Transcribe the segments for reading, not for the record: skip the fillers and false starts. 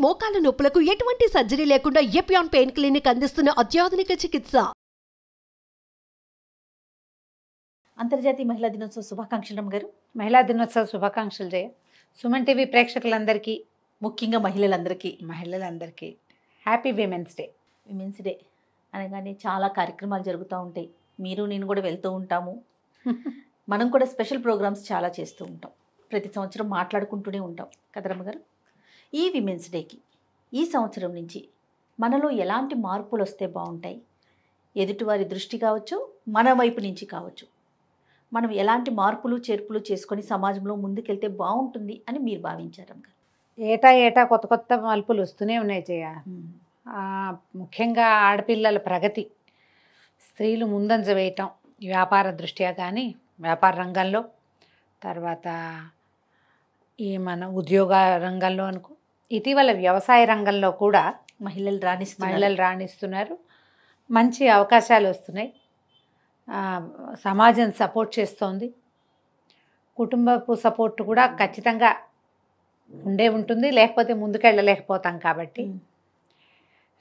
మోకాల నొప్పులకు ఎటువంటి సర్జరీ లేకుండా ఎపియాన్ పెయిన్ క్లినిక్ అందిస్తున్న అత్యాధునిక చికిత్స. అంతర్జాతీయ మహిళా దినోత్సవ శుభాకాంక్షలు రమ్మ గారు. మహిళా దినోత్సవ శుభాకాంక్షలు జయ. సుమన్ టీవీ ప్రేక్షకులందరికీ, ముఖ్యంగా మహిళలందరికీ happy women's day. Women's day అనగానే చాలా కార్యక్రమాలు జరుగుతూ ఉంటాయి. మీరు నేను కూడా వెళ్తూ ఉంటాము. మనం కూడా స్పెషల్ ప్రోగ్రామ్స్ చాలా చేస్తూ ఉంటాం. ప్రతి సంవత్సరం మాట్లాడుకుంటూనే ఉంటాం కదా రమ్మ గారు. ఈ విమెన్స్ డేకి ఈ సంవత్సరం నుంచి మనలో ఎలాంటి మార్పులు వస్తే బాగుంటాయి? ఎదుటివారి దృష్టి కావచ్చు, మన వైపు నుంచి కావచ్చు, మనం ఎలాంటి మార్పులు చేర్పులు చేసుకొని సమాజంలో ముందుకెళ్తే బాగుంటుంది అని మీరు భావించారు రమ్మ గారు? ఏటా కొత్త కొత్త మలుపులు వస్తూనే ఉన్నాయి జయ. ముఖ్యంగా ఆడపిల్లల ప్రగతి, స్త్రీలు ముందంజ వేయటం, వ్యాపార దృష్ట్యా కానీ వ్యాపార రంగంలో, తర్వాత ఈ మన ఉద్యోగ రంగంలో అనుకో, ఇటీవల వ్యవసాయ రంగంలో కూడా మహిళలు రాణిస్తున్నారు. మంచి అవకాశాలు వస్తున్నాయి. సమాజం సపోర్ట్ చేస్తోంది. కుటుంబపు సపోర్ట్ కూడా ఖచ్చితంగా ఉంటుంది, లేకపోతే ముందుకెళ్ళలేకపోతాం. కాబట్టి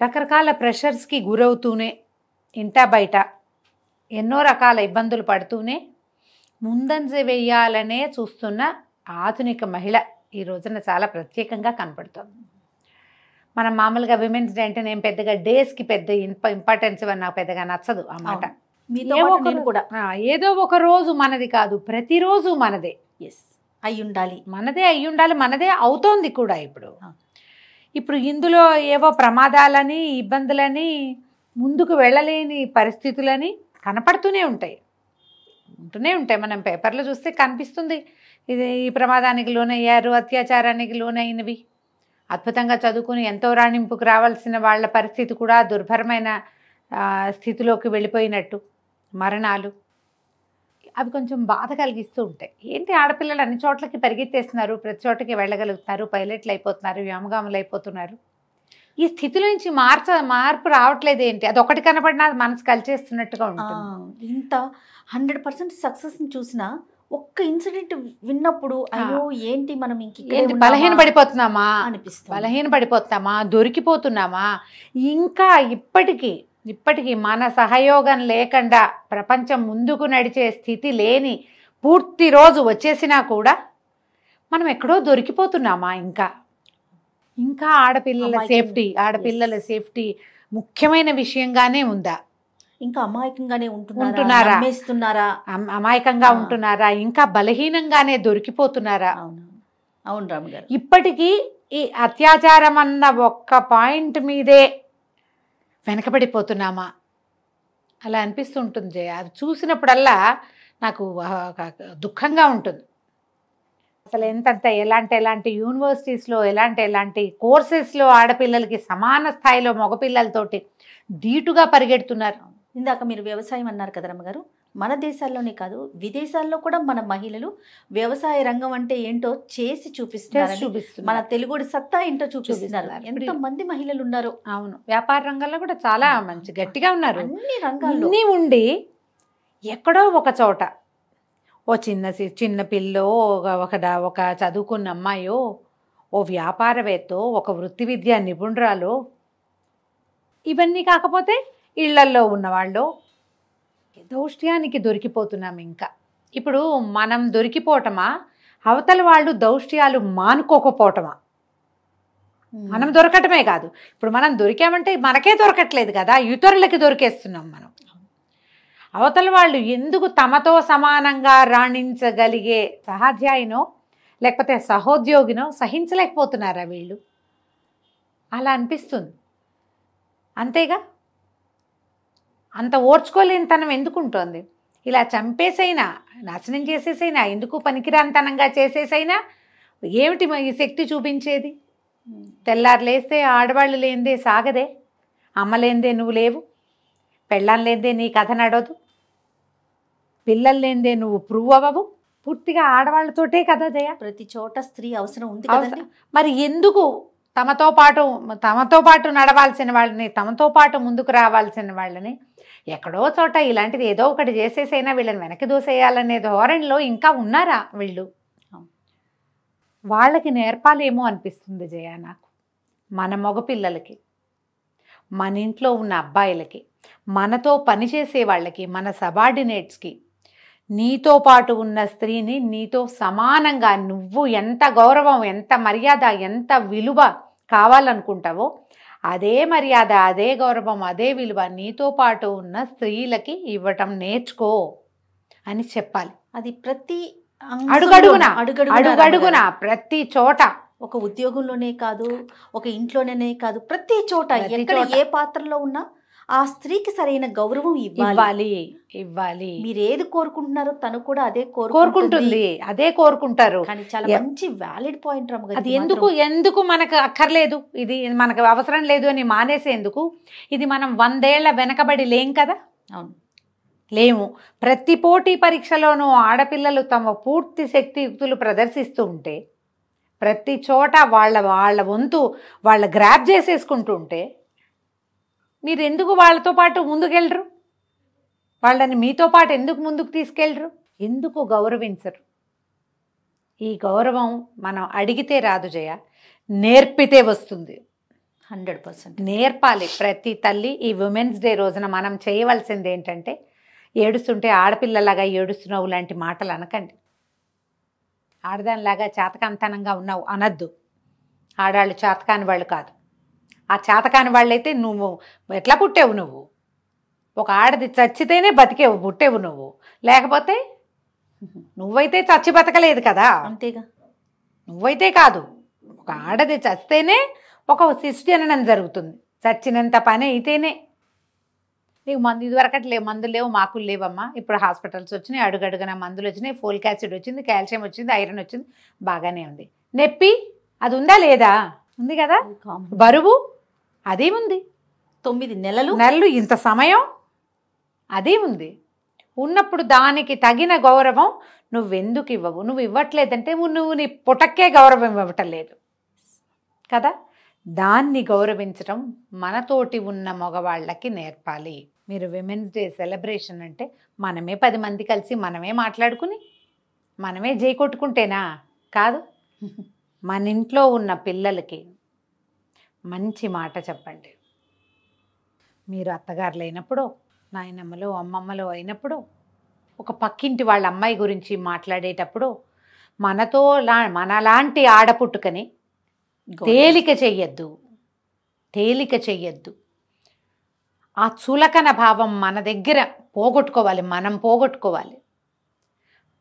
రకరకాల ప్రెషర్స్కి గురవుతూనే ఇంటా బయట ఎన్నో రకాల ఇబ్బందులు పడుతూనే ముందంజ వేయాలనే చూస్తున్న ఆధునిక మహిళ ఈ రోజున చాలా ప్రత్యేకంగా కనపడుతుంది. మనం మామూలుగా విమెన్స్ డే అంటే నేను పెద్దగా డేస్కి పెద్ద ఇంపార్టెన్స్ ఇవ్వని, నాకు పెద్దగా నచ్చదు ఆ మాట. ఏదో ఒక రోజు మనది కాదు, ప్రతిరోజు మనదే. మనదే అయి ఉండాలి, మనదే అవుతోంది కూడా. ఇప్పుడు ఇందులో ఏవో ప్రమాదాలని, ఇబ్బందులని, ముందుకు వెళ్ళలేని పరిస్థితులని కనపడుతూనే ఉంటాయి. మనం పేపర్లో చూస్తే కనిపిస్తుంది, ఇది ఈ ప్రమాదానికి లోనయ్యారు, అత్యాచారానికి లోనైనవి. అద్భుతంగా చదువుకుని ఎంతో రాణింపుకు రావాల్సిన వాళ్ళ పరిస్థితి కూడా దుర్భరమైన స్థితిలోకి వెళ్ళిపోయినట్టు, మరణాలు, అవి కొంచెం బాధ కలిగిస్తూ ఉంటాయి. ఏంటి, ఆడపిల్లలు అన్ని చోట్లకి పరిగెత్తేస్తున్నారు, ప్రతి చోటకి వెళ్ళగలుగుతున్నారు, పైలట్లు అయిపోతున్నారు, వ్యోమగాములు అయిపోతున్నారు. ఈ స్థితిలో నుంచి మార్పు రావట్లేదు. ఏంటి, అది ఒకటి కనపడినా మనసు కలిచేస్తున్నట్టుగా ఉంటుంది. ఇంత 100% సక్సెస్ని చూసినా ఒక్క ఇన్సిడెంట్ విన్నప్పుడు అయ్యో ఏంటి మనం ఏంటి బలహీన పడిపోతున్నామా, దొరికిపోతున్నామా, ఇంకా ఇప్పటికీ మన సహయోగం లేకుండా ప్రపంచం ముందుకు నడిచే స్థితి లేని పూర్తి రోజు వచ్చేసినా కూడా మనం ఎక్కడో దొరికిపోతున్నామా? ఇంకా ఆడపిల్లల సేఫ్టీ ముఖ్యమైన విషయంగానే ఉందా? ఇంకా అమాయకంగానే ఉంటున్నారా? అమాయకంగా ఉంటున్నారా? ఇంకా బలహీనంగానే దొరికిపోతున్నారా? అవును రామ్ గారు. ఇప్పటికీ ఈ అత్యాచారం అన్న ఒక్క పాయింట్ మీదే వెనకబడిపోతున్నామా? అలా అనిపిస్తుంటుంది జయ. అది చూసినప్పుడల్లా నాకు దుఃఖంగా ఉంటుంది. అసలు ఎలాంటి యూనివర్సిటీస్లో, ఎలాంటి కోర్సెస్లో ఆడపిల్లలకి సమాన స్థాయిలో మగపిల్లలతోటి ధీటుగా పరిగెడుతున్నారు. ఇందాక మీరు వ్యవసాయం అన్నారు కదా రమ్మ గారు. మన దేశాల్లోనే కాదు, విదేశాల్లో కూడా మన మహిళలు వ్యవసాయ రంగం అంటే ఏంటో చేసి చూపిస్తున్నారు. మన తెలుగుడి సత్తా ఏంటో చూపిస్తున్నారు. ఎంతమంది మహిళలు ఉన్నారు. అవును, వ్యాపార రంగంలో కూడా చాలా మంచి గట్టిగా ఉన్నారు. అన్ని రంగాల్లో ఉండి ఎక్కడో ఒక చోట ఓ చిన్న పిల్లో, ఒక చదువుకున్న అమ్మాయో, ఓ వ్యాపారవేత్తో, ఒక వృత్తి విద్యా నిపుణురాలో, ఇవన్నీ కాకపోతే ఇళ్లల్లో ఉన్నవాళ్ళు దౌష్ట్యానికి దొరికిపోతున్నాం. ఇప్పుడు మనం దొరికిపోవటమా, అవతల వాళ్ళు దౌష్ట్యాలు మానుకోకపోవటమా? మనం దొరకటమే కాదు, ఇప్పుడు మనం దొరికామంటే మనకే దొరకట్లేదు కదా, ఇతరులకి దొరికేస్తున్నాం మనం. అవతల వాళ్ళు ఎందుకు తమతో సమానంగా రాణించగలిగే సహాధ్యాయినో లేకపోతే సహోద్యోగినో సహించలేకపోతున్నారా వీళ్ళు? అలా అనిపిస్తుంది. అంతేగా, అంత ఓర్చుకోలేని తనం ఎందుకు ఉంటుంది? ఇలా చంపేసైనా, నాశనం చేసేసైనా, ఎందుకు పనికిరానితనంగా చేసేసైనా ఏమిటి ఈ శక్తి చూపించేది? తెల్లారు లేస్తే ఆడవాళ్ళు లేనిదే సాగదే, అమ్మ లేనిదే నువ్వు లేవు, పెళ్ళాం లేనిదే నీ కథ నడవదు, పిల్లలు లేనిదే నువ్వు ప్రూవ్ అవ్వవు. పూర్తిగా ఆడవాళ్ళతోటే కదా జయ. ప్రతి చోట స్త్రీ అవసరం ఉంది. మరి ఎందుకు తమతో పాటు నడవాల్సిన వాళ్ళని, తమతో పాటు ముందుకు రావాల్సిన వాళ్ళని ఎక్కడో చోట ఇలాంటిది ఏదో ఒకటి చేసేసైనా వీళ్ళని వెనక్కి దూసేయాలనే ధోరణిలో ఇంకా ఉన్నారా వీళ్ళు? వాళ్ళకి నేర్పాలేమో అనిపిస్తుంది జయ నాకు. మన మగపిల్లలకి, మన ఇంట్లో ఉన్న అబ్బాయిలకి, మనతో పనిచేసే వాళ్ళకి, మన సబార్డినేట్స్కి, నీతో పాటు ఉన్న స్త్రీని నీతో సమానంగా నువ్వు ఎంత గౌరవం, ఎంత మర్యాద, ఎంత విలువ కావాలనుకుంటావో అదే మర్యాద, అదే గౌరవం, అదే విలువ నీతో పాటు ఉన్న స్త్రీలకి ఇవ్వటం నేర్చుకో అని చెప్పాలి. అది ప్రతి అడుగడుగున అడుగడుగున ప్రతి చోట, ఒక ఉద్యోగంలోనే కాదు, ఒక ఇంట్లోనే కాదు, ప్రతి చోట ఎక్కడ ఏ పాత్రలో ఉన్నా ఆ స్త్రీకి సరైన గౌరవం ఇవ్వాలి. మీరు ఏది కోరుకుంటున్నారో తను కూడా అదే కోరుకుంటుంది, అదే కోరుకుంటారు. కానీ చాలా మంచి వ్యాలిడ్ పాయింట్ రమ్మగారు. అది ఎందుకు మనకు అక్కర్లేదు, ఇది మనకు అవసరం లేదు అని మానేసేందుకు? ఇది మనం 100 ఏళ్ల వెనకబడి లేం కదా. అవును, లేము. ప్రతి పోటీ పరీక్షలోనూ ఆడపిల్లలు తమ పూర్తి శక్తియుక్తులు ప్రదర్శిస్తూ ఉంటే, ప్రతి చోట వాళ్ళ వంతు వాళ్ళ గ్రాప్ చేసేసుకుంటూ ఉంటే మీరు ఎందుకు వాళ్ళతో పాటు ముందుకెళ్ళరు? వాళ్ళని మీతో పాటు ఎందుకు ముందుకు తీసుకెళ్ళరు? ఎందుకు గౌరవించరు? ఈ గౌరవం మనం అడిగితే రాదు జయ, నేర్పితే వస్తుంది. 100% నేర్పాలి. ప్రతి తల్లి ఈ ఉమెన్స్ డే రోజున మనం చేయవలసింది ఏంటంటే, ఏడుస్తుంటే ఆడపిల్లలాగా ఏడుస్తున్నావు లాంటి మాటలు అనకండి. ఆడదానిలాగా చేతకాంతనంగా ఉన్నావు అనద్దు. ఆడాళ్ళు చేతకాని వాళ్ళు కాదు. ఆ చేతకాని వాళ్ళైతే నువ్వు ఎట్లా పుట్టేవు? నువ్వు ఒక ఆడది చచ్చితేనే బతికేవు, పుట్టేవు నువ్వు. లేకపోతే నువ్వైతే చచ్చి బతకలేదు కదా. అంతేగా, నువ్వైతే కాదు. ఒక ఆడది చస్తేనే ఒక శిశుజననం జరుగుతుంది. చచ్చినంత పని అయితేనే. నీకు మందు ఇదివరకటి లేవు, మందులు లేవు, మాకులు లేవమ్మా. ఇప్పుడు హాస్పిటల్స్ వచ్చినాయి, అడుగడుగున మందులు వచ్చినాయి, ఫోలిక్ యాసిడ్ వచ్చింది, కాల్షియం వచ్చింది, ఐరన్ వచ్చింది, బాగానే ఉంది. నొప్పి అది ఉందా లేదా? ఉంది కదా. బరువు అదే ఉంది. 9 నెలలు ఇంత సమయం అదే ఉంది. ఉన్నప్పుడు దానికి తగిన గౌరవం నువ్వెందుకు ఇవ్వవు? నువ్వు ఇవ్వట్లేదంటే నువ్వు నీ పుటక్కే గౌరవం ఇవ్వటం లేదు కదా. దాన్ని గౌరవించడం మనతోటి ఉన్న మగవాళ్ళకి నేర్పాలి. మీరు విమెన్స్ డే సెలబ్రేషన్ అంటే మనమే 10 మంది కలిసి మనమే మాట్లాడుకుని మనమే జై కొట్టుకుంటేనా? కాదు. మన ఇంట్లో ఉన్న పిల్లలకి మంచి మాట చెప్పండి. మీరు అత్తగారులు అయినప్పుడు, నాయనమ్మలు అమ్మమ్మలు అయినప్పుడు, ఒక పక్కింటి వాళ్ళ అమ్మాయి గురించి మాట్లాడేటప్పుడు మనలాంటి ఆడపుట్టుకని తేలిక చెయ్యొద్దు. ఆ చులకన భావం మన దగ్గర పోగొట్టుకోవాలి.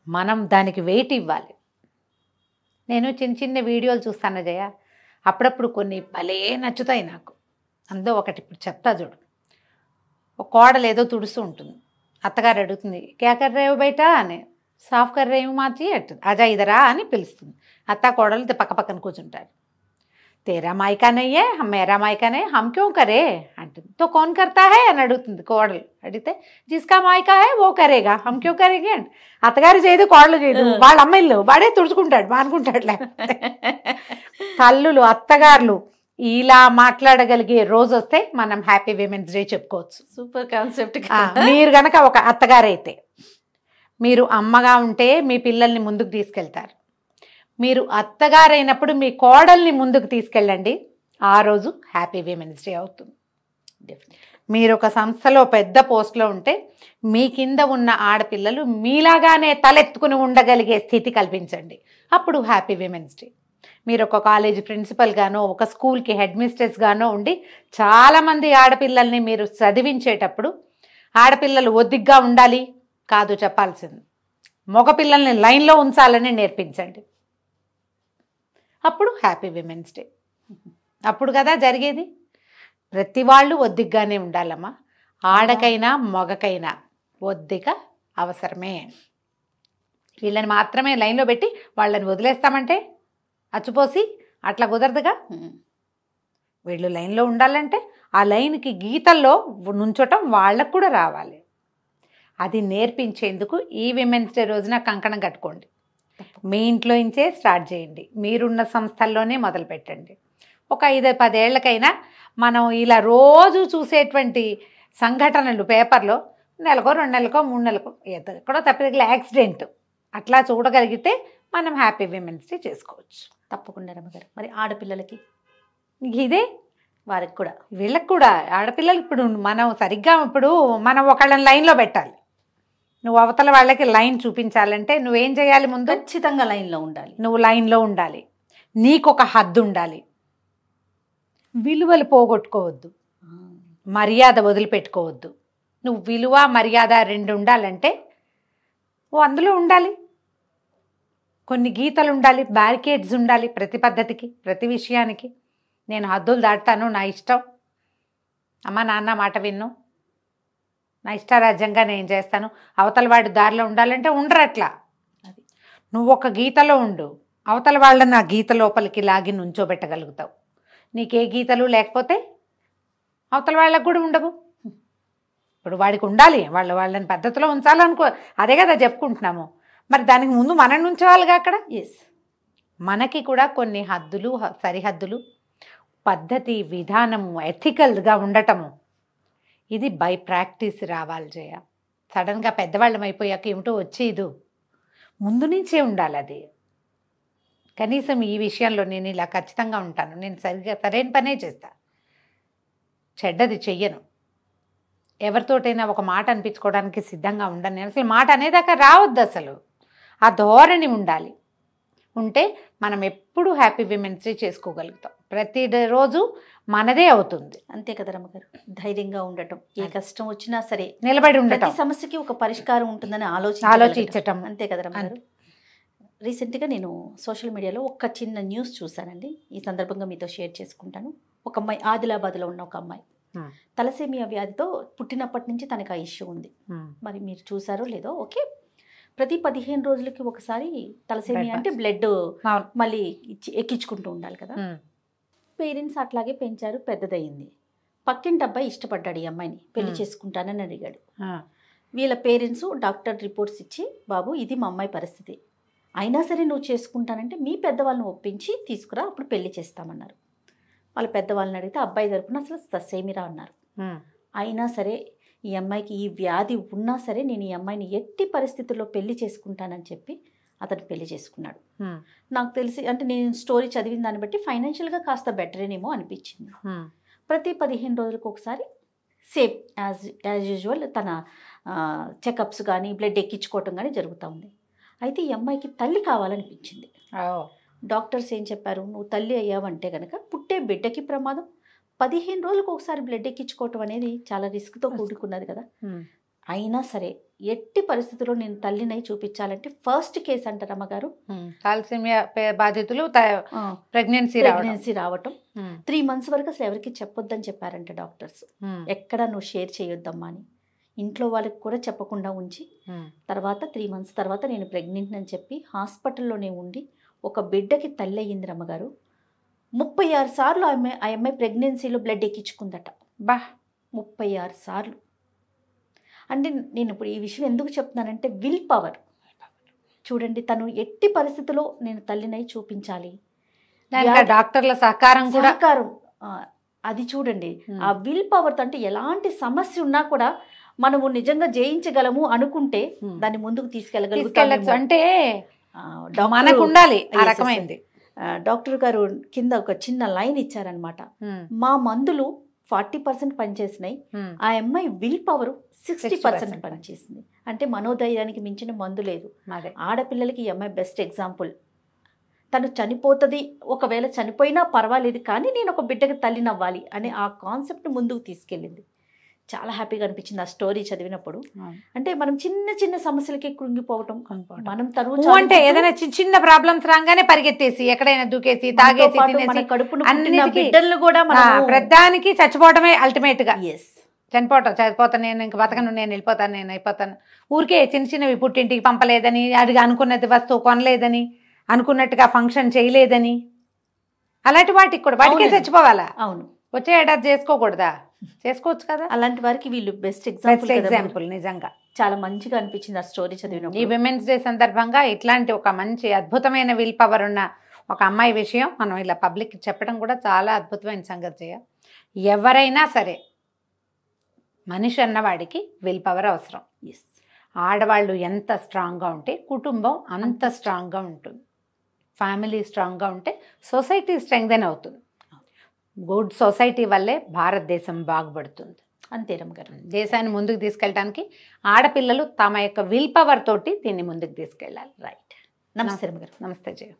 మనం దానికి వెయిట్ ఇవ్వాలి. నేను చిన్న వీడియోలు చూస్తాను జయ, అప్పుడప్పుడు కొన్ని భలే నచ్చుతాయి నాకు. అందులో ఒకటి ఇప్పుడు చెప్తా చూడు. ఒక కోడలు ఏదో తుడుస్తూ ఉంటుంది. అత్తగారు అడుగుతుంది, క్యా కర్ రే హో బేటా అని. సాఫ్ కర్ రే హూ మాచి అంటుంది. అజా ఇదరా అని పిలుస్తుంది. అత్త కోడలు పక్క పక్కన కూర్చుంటారు. తేరా మాయికా నయ్యే మేరా మాయికా నయ్యే హమ్ క్యూ కరే అంటుంది. తో కౌన్ కర్తా హై అని అడుగుతుంది కోడలు. అడిగితే జిస్కా మాయికా హై ఓ కరేగా హమ్ క్యూ కరేగా అండి. అత్తగారు చేయదు, కోడలు చేయదు, వాళ్ళ అమ్మాయిలు వాడే తుడుచుకుంటాడు, మానుకుంటాడు. లేకపోతే తల్లులు అత్తగారులు ఇలా మాట్లాడగలిగే రోజు వస్తే మనం హ్యాపీ విమెన్స్ డే చెప్పుకోవచ్చు. Super concept. మీరు గనక ఒక అత్తగారైతే, మీరు అమ్మగా ఉంటే మీ పిల్లల్ని ముందుకు తీసుకెళ్తారు. మీరు అత్తగారైనప్పుడు మీ కోడల్ని ముందుకు తీసుకెళ్ళండి. ఆ రోజు హ్యాపీ విమెన్స్ డే అవుతుంది. మీరు ఒక సంస్థలో పెద్ద పోస్ట్లో ఉంటే మీ కింద ఉన్న ఆడపిల్లలు మీలాగానే తలెత్తుకుని ఉండగలిగే స్థితి కల్పించండి. అప్పుడు హ్యాపీ విమెన్స్ డే. మీరు ఒక కాలేజీ ప్రిన్సిపల్గానో, ఒక స్కూల్కి హెడ్ మిస్ట్రెస్గానో ఉండి చాలామంది ఆడపిల్లల్ని మీరు చదివించేటప్పుడు ఆడపిల్లలు ఒద్దిగ్గా ఉండాలి కాదు చెప్పాల్సింది, మగపిల్లల్ని లైన్లో ఉంచాలని నేర్పించండి. అప్పుడు హ్యాపీ విమెన్స్ డే. అప్పుడు కదా జరిగేది. ప్రతి వాళ్ళు ఒద్దిగ్గానే ఉండాలమ్మా. ఆడకైనా మగకైనా ఒద్దిక అవసరమే. వీళ్ళని మాత్రమే లైన్లో పెట్టి వాళ్ళని వదిలేస్తామంటే అచ్చుపోసి అట్లా కుదరదుగా. వీళ్ళు లైన్లో ఉండాలంటే ఆ లైన్కి గీతల్లో నుంచోటం వాళ్ళకు కూడా రావాలి. అది నేర్పించేందుకు ఈ విమెన్స్ డే రోజున కంకణం కట్టుకోండి. మీ ఇంట్లో నుంచే స్టార్ట్ చేయండి. మీరున్న సంస్థల్లోనే మొదలు పెట్టండి. ఒక 5-10 ఏళ్ళకైనా మనం ఇలా రోజు చూసేటువంటి సంఘటనలు పేపర్లో నెలకో 2 నెలలకో 3 నెలలకో ఎక్కడో తప్పిదగిన యాక్సిడెంట్ అట్లా చూడగలిగితే మనం హ్యాపీ విమెన్స్ డే చేసుకోవచ్చు. తప్పకుండా రమ్మగారు. మరి ఆడపిల్లలకి ఇదే వారికి కూడా వీళ్ళకి కూడా ఆడపిల్లలు ఇప్పుడు మనం సరిగ్గా ఇప్పుడు మనం ఒకళ్ళని లైన్లో పెట్టాలి. నువ్వు అవతల వాళ్ళకి లైన్ చూపించాలంటే నువ్వేం చేయాలి? ముందు ఖచ్చితంగా లైన్లో ఉండాలి. నువ్వు లైన్లో ఉండాలి. నీకొక హద్దు ఉండాలి. విలువలు పోగొట్టుకోవద్దు, మర్యాద వదిలిపెట్టుకోవద్దు. నువ్వు విలువ మర్యాద రెండు ఉండాలంటే నువ్వు అందులో ఉండాలి. కొన్ని గీతలు ఉండాలి, బ్యారికేడ్స్ ఉండాలి ప్రతి పద్ధతికి, ప్రతి విషయానికి. నేను హద్దులు దాటుతాను, నా ఇష్టం, అమ్మ నాన్న మాట విన్ను, నా ఇష్టారాజ్యంగా నేను చేస్తాను. అవతల వాడి దారిలో ఉండాలంటే ఉండరు అట్లా. అది నువ్వు ఒక గీతలో ఉండు, అవతల వాళ్ళని ఆ గీత లోపలికి లాగి నుంచోబెట్టగలుగుతావు. నీకే గీతలు లేకపోతే అవతల వాళ్ళకు కూడా ఉండవు. ఇప్పుడు వాడికి ఉండాలి, వాళ్ళని పద్ధతిలో ఉంచాలనుకో, అదే కదా చెప్పుకుంటున్నాము. మరి దానికి ముందు మనం ఉంచాలిగా అక్కడ. ఎస్, మనకి కూడా కొన్ని హద్దులు, సరిహద్దులు, పద్ధతి, విధానము, ఎథికల్గా ఉండటము, ఇది బై ప్రాక్టీస్ రావాలి జయ. సడన్గా పెద్దవాళ్ళం అయిపోయాక ఏమిటో వచ్చేదు, ముందు నుంచే ఉండాలి అది. కనీసం ఈ విషయంలో నేను ఇలా ఖచ్చితంగా ఉంటాను, నేను సరైన పనే చేస్తా, చెడ్డది చెయ్యను, ఎవరితోటైనా ఒక మాట అనిపించుకోవడానికి సిద్ధంగా ఉండను. నేను అసలు మాట అనేదాకా రావద్దు, అసలు ఆ ధోరణి ఉండాలి. ఉంటే మనం ఎప్పుడు హ్యాపీ విమెన్స్ డే చేసుకోగలుగుతాం. ప్రతి రోజు మనదే అవుతుంది. అంతే కదా రమ్మగారు. ధైర్యంగా ఉండటం, ఏ కష్టం వచ్చినా సరే నిలబడి ఉండటం, ప్రతి సమస్యకి ఒక పరిష్కారం ఉంటుందని ఆలోచించటం. అంతే కదా రమ్మగారు. రీసెంట్గా నేను సోషల్ మీడియాలో ఒక చిన్న న్యూస్ చూశానండి, ఈ సందర్భంగా మీతో షేర్ చేసుకుంటాను. ఒక అమ్మాయి, ఆదిలాబాద్లో ఉన్న ఒక అమ్మాయి, తలసేమియా వ్యాధితో పుట్టినప్పటి నుంచి తనకు ఆ ఇష్యూ ఉంది. మరి మీరు చూసారో లేదో, ఓకే. ప్రతి 15 రోజులకి ఒకసారి తలసేమియా అంటే బ్లడ్ మళ్ళీ ఎక్కించుకుంటూ ఉండాలి కదా. పేరెంట్స్ అట్లాగే పెంచారు, పెద్దదయ్యింది. పక్కింటి అబ్బాయి ఇష్టపడ్డాడు ఈ అమ్మాయిని, పెళ్లి చేసుకుంటానని అడిగాడు. వీళ్ళ పేరెంట్స్ డాక్టర్ రిపోర్ట్స్ ఇచ్చి, బాబు ఇది మా అమ్మాయి పరిస్థితి, అయినా సరే నువ్వు చేసుకుంటానంటే మీ పెద్దవాళ్ళని ఒప్పించి తీసుకురా, అప్పుడు పెళ్లి చేస్తామన్నారు. వాళ్ళ పెద్దవాళ్ళని అడిగితే అబ్బాయి తరపున అసలు ససేమిరా అన్నారు. అయినా సరే ఈ అమ్మాయికి ఈ వ్యాధి ఉన్నా సరే నేను ఈ అమ్మాయిని ఎట్టి పరిస్థితుల్లో పెళ్లి చేసుకుంటానని చెప్పి అతను పెళ్లి చేసుకున్నాడు. నాకు తెలిసి, అంటే నేను స్టోరీ చదివిన దాన్ని బట్టి ఫైనాన్షియల్గా కాస్త బెటరేనేమో అనిపించింది. ప్రతి 15 రోజులకు ఒకసారి సేమ్ యాజ్ యూజువల్ తన చెకప్స్ కానీ బ్లడ్ ఎక్కించుకోవటం కానీ జరుగుతూ ఉంది. అయితే ఈ అమ్మాయికి తల్లి కావాలనిపించింది. డాక్టర్స్ ఏం చెప్పారు, నువ్వు తల్లి అయ్యావంటే కనుక పుట్టే బిడ్డకి ప్రమాదం, 15 రోజులకు ఒకసారి బ్లడ్ ఎక్కించుకోవటం అనేది చాలా రిస్క్తో కూడుకున్నది కదా. అయినా సరే ఎట్టి పరిస్థితుల్లో నేను తల్లినై చూపించాలంటే ఫస్ట్ కేసు అంటారు అమ్మగారు, తలసేమియా బాధితులు ప్రెగ్నెన్సీ రావటం. 3 months వరకు అసలు ఎవరికి చెప్పొద్దని చెప్పారంట డాక్టర్స్. ఎక్కడ నువ్వు షేర్ చేయొద్దమ్మా అని ఇంట్లో వాళ్ళకి కూడా చెప్పకుండా ఉంచి, తర్వాత 3 months తర్వాత నేను ప్రెగ్నెంట్ అని చెప్పి హాస్పిటల్లోనే ఉండి ఒక బిడ్డకి తల్లి అయ్యింది రమ్మగారు. 36 సార్లు ఆ అమ్మాయి ప్రెగ్నెన్సీలో బ్లడ్ ఎక్కించుకుందట. 36 సార్లు. అంటే నేను ఇప్పుడు ఈ విషయం ఎందుకు చెప్తున్నానంటే విల్ పవర్ చూడండి. తను ఎట్టి పరిస్థితుల్లో నేను తల్లినై చూపించాలి, డాక్టర్ల సహకారం కూడా, అది చూడండి. ఆ విల్ పవర్తో, అంటే ఎలాంటి సమస్య ఉన్నా కూడా మనము నిజంగా జయించగలము అనుకుంటే దాన్ని ముందుకు తీసుకెళ్ళగలుగుతాము. అంటే మనకు ఉండాలి ఆ రకమైంది. డాక్టర్ గారు కింద ఒక చిన్న లైన్ ఇచ్చారనమాట, మా మందులు 40% పనిచేసినాయి, ఆ అమ్మాయి విల్ పవర్ 60% పనిచేసింది. అంటే మనోధైర్యానికి మించిన మందు లేదు. ఆడపిల్లలకి ఈ అమ్మాయి బెస్ట్ ఎగ్జాంపుల్. తను చనిపోతుంది, ఒకవేళ చనిపోయినా పర్వాలేదు కానీ నేను ఒక బిడ్డకి తల్లినవ్వాలి అనే ఆ కాన్సెప్ట్ ముందుకు తీసుకెళ్ళింది. చాలా హ్యాపీగా అనిపించింది ఆ స్టోరీ చదివినప్పుడు. అంటే మనం చిన్న చిన్న సమస్యలకి కృంగిపోవటం, మనం తను అంటే ఏదైనా చిన్న ప్రాబ్లమ్స్ రాగానే పరిగెత్తేసి ఎక్కడైనా దూకేసి తాగేసి బిడ్డలు కూడా ప్రధానికి చచ్చిపోవటమే అల్టిమేట్ గా. చనిపోతాను, నేను ఇంక బతకను, నేను వెళ్ళిపోతాను, నేను అయిపోతాను. ఊరికే చిన్న చిన్నవి పుట్టింటికి పంపలేదని, అడిగి అనుకున్నది వస్తువు కొనలేదని, అనుకున్నట్టుగా ఫంక్షన్ చేయలేదని, అలాంటి వాటికి కూడా వాటికే చచ్చిపోవాలా? అవును, వచ్చే ఏడాది చేసుకోకూడదా? చేసుకోవచ్చు కదా. అలాంటి వారికి వీళ్ళు బెస్ట్ ఎగ్జాంపుల్. నిజంగా చాలా మంచిగా అనిపించింది ఆ స్టోరీ చదివిన. ఈ విమెన్స్ డే సందర్భంగా ఇట్లాంటి ఒక మంచి అద్భుతమైన విల్ పవర్ ఉన్న ఒక అమ్మాయి విషయం మనం ఇలా పబ్లిక్ చెప్పడం కూడా చాలా అద్భుతమైన సంగతి. ఎవరైనా సరే మనిషి అన్నవాడికి విల్ పవర్ అవసరం. ఆడవాళ్ళు ఎంత స్ట్రాంగ్గా ఉంటే కుటుంబం అంత స్ట్రాంగ్గా ఉంటుంది. ఫ్యామిలీ స్ట్రాంగ్గా ఉంటే సొసైటీ స్ట్రెంగ్దెన్ అవుతుంది. గుడ్ సొసైటీ వల్లే భారతదేశం బాగుపడుతుంది. అంతే రమ్మగారు. దేశాన్ని ముందుకు తీసుకెళ్ళడానికి ఆడపిల్లలు తమ యొక్క విల్ పవర్ తోటి దీన్ని ముందుకు తీసుకెళ్ళాలి. రైట్. నమస్తే రమ్మగారు. నమస్తే జయ.